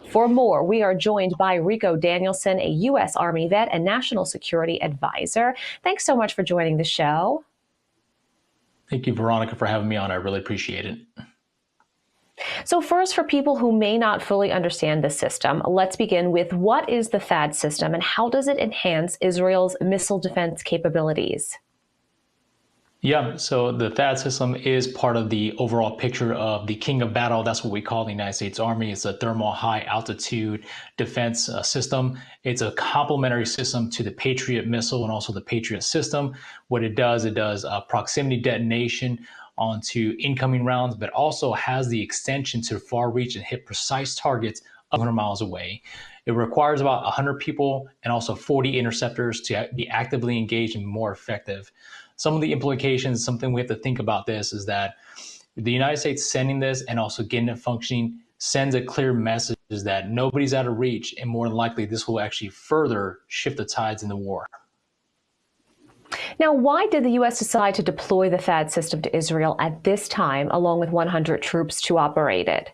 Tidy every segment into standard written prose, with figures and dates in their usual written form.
For more, we are joined by Rico Danielson, a U.S. Army vet and national security advisor. Thanks so much for joining the show. Thank you, Veronica, for having me on. I really appreciate it. So first, for people who may not fully understand the system, let's begin with what is the THAAD system and how does it enhance Israel's missile defense capabilities? Yeah, so the THAAD system is part of the overall picture of the King of Battle. That's what we call the United States Army. It's a thermal high altitude defense system. It's a complementary system to the Patriot missile and also the Patriot system. What it does proximity detonation onto incoming rounds, but also has the extension to far reach and hit precise targets 100 miles away. It requires about 100 people and also 40 interceptors to be actively engaged and more effective. Some of the implications, something we have to think about this is that the United States sending this and also getting it functioning sends a clear message that nobody's out of reach, and more than likely this will actually further shift the tides in the war. Now, why did the U.S. decide to deploy the THAAD system to Israel at this time, along with 100 troops to operate it?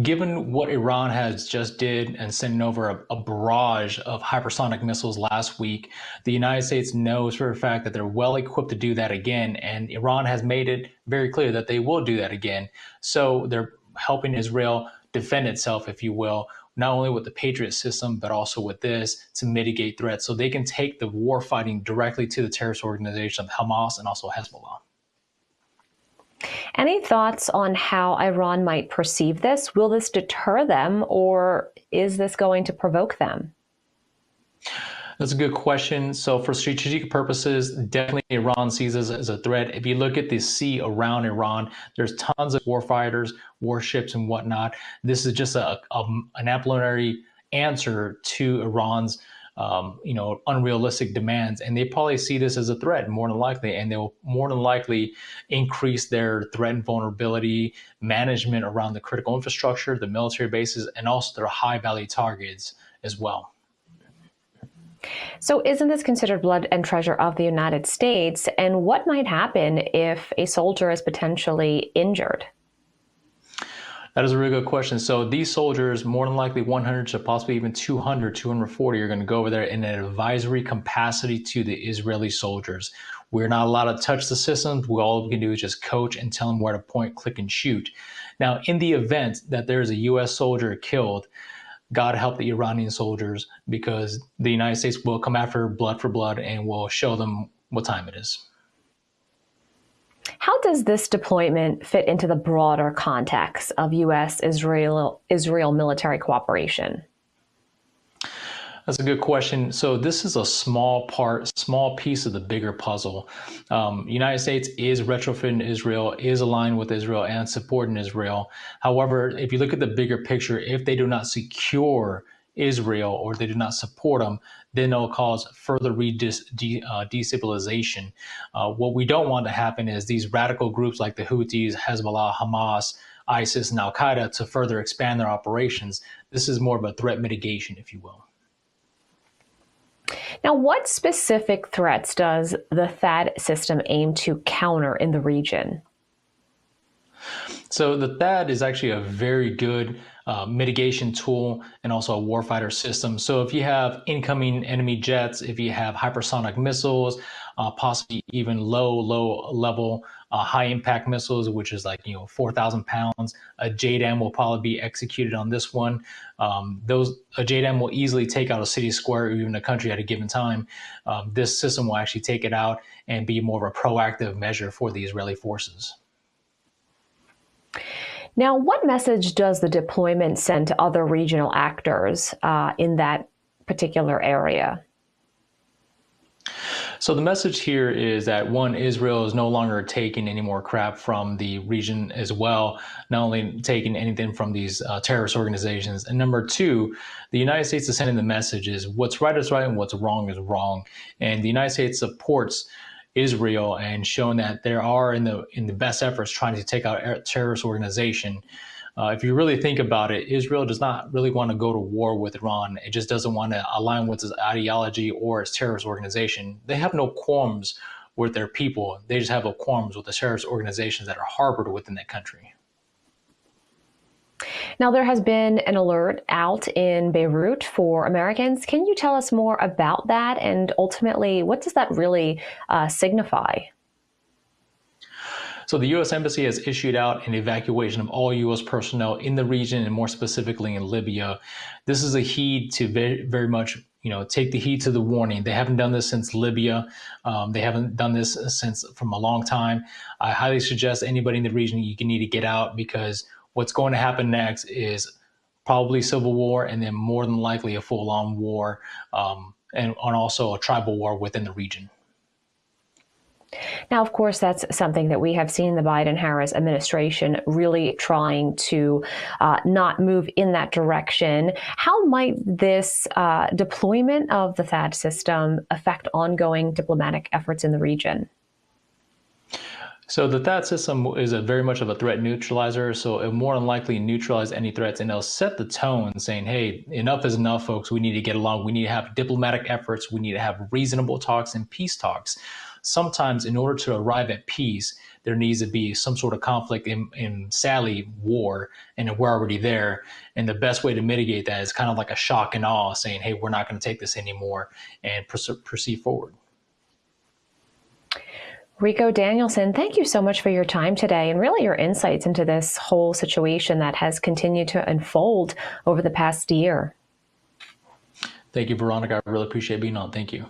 Given what Iran has just did and sending over a barrage of hypersonic missiles last week, the United States knows for a fact that they're well equipped to do that again. And Iran has made it very clear that they will do that again. So they're helping Israel defend itself, if you will, not only with the Patriot system, but also with this to mitigate threats. So they can take the war fighting directly to the terrorist organization of Hamas and also Hezbollah. Any thoughts on how Iran might perceive this? Will this deter them, or is this going to provoke them? That's a good question. So for strategic purposes, definitely Iran sees this as a threat. If you look at the sea around Iran, there's tons of warfighters, warships, and whatnot. This is just an amplimentary answer to Iran's unrealistic demands, and they probably see this as a threat more than likely, and they'll more than likely increase their threat and vulnerability management around the critical infrastructure, the military bases, and also their high value targets as well. So isn't this considered blood and treasure of the United States? And what might happen if a soldier is potentially injured? That is a really good question. So these soldiers, more than likely 100 to possibly even 200, 240 are going to go over there in an advisory capacity to the Israeli soldiers. We're not allowed to touch the systems. All we can do is just coach and tell them where to point, click, and shoot. Now, in the event that there is a U.S. soldier killed, God help the Iranian soldiers, because the United States will come after blood for blood and will show them what time it is. How does this deployment fit into the broader context of U.S.-Israel military cooperation? That's a good question. So this is a small piece of the bigger puzzle. United States is retrofitting Israel, is aligned with Israel and supporting Israel. However, if you look at the bigger picture, if they do not secure Israel or they do not support them, then it'll cause further destabilization. What we don't want to happen is these radical groups like the Houthis, Hezbollah, Hamas, ISIS, and Al Qaeda to further expand their operations. This is more of a threat mitigation, if you will. Now, what specific threats does the THAAD system aim to counter in the region? So the THAAD is actually a very good mitigation tool and also a warfighter system. So if you have incoming enemy jets, if you have hypersonic missiles, possibly even low level high impact missiles, which is like 4,000 pounds, a JDAM will probably be executed on this one. A JDAM will easily take out a city square or even a country at a given time. This system will actually take it out and be more of a proactive measure for the Israeli forces. Now, what message does the deployment send to other regional actors in that particular area? So the message here is that, one, Israel is no longer taking any more crap from the region as well, not only taking anything from these terrorist organizations. And number two, the United States is sending the message is what's right is right and what's wrong is wrong. And the United States supports Israel and showing that there are in the best efforts trying to take out a terrorist organization. If you really think about it, Israel does not really want to go to war with Iran. It just doesn't want to align with its ideology or its terrorist organization. They have no qualms with their people. They just have qualms with the terrorist organizations that are harbored within that country. Now, there has been an alert out in Beirut for Americans. Can you tell us more about that? And ultimately, what does that really signify? So the U.S. Embassy has issued out an evacuation of all U.S. personnel in the region, and more specifically in Libya. This is a heed to very much, take the heed to the warning. They haven't done this since Libya. They haven't done this since from a long time. I highly suggest anybody in the region, you need to get out, because what's going to happen next is probably civil war, and then more than likely a full-on war, and also a tribal war within the region. Now, of course, that's something that we have seen the Biden-Harris administration really trying to not move in that direction. How might this deployment of the THAAD system affect ongoing diplomatic efforts in the region? So the THAAD system is very much of a threat neutralizer. So it more than likely neutralize any threats, and they'll set the tone saying, hey, enough is enough, folks. We need to get along. We need to have diplomatic efforts. We need to have reasonable talks and peace talks. Sometimes in order to arrive at peace, there needs to be some sort of conflict and sadly war, and we're already there. And the best way to mitigate that is kind of like a shock and awe, saying, hey, we're not going to take this anymore, and proceed forward. Rico Danielson, thank you so much for your time today and really your insights into this whole situation that has continued to unfold over the past year. Thank you, Veronica. I really appreciate being on. Thank you.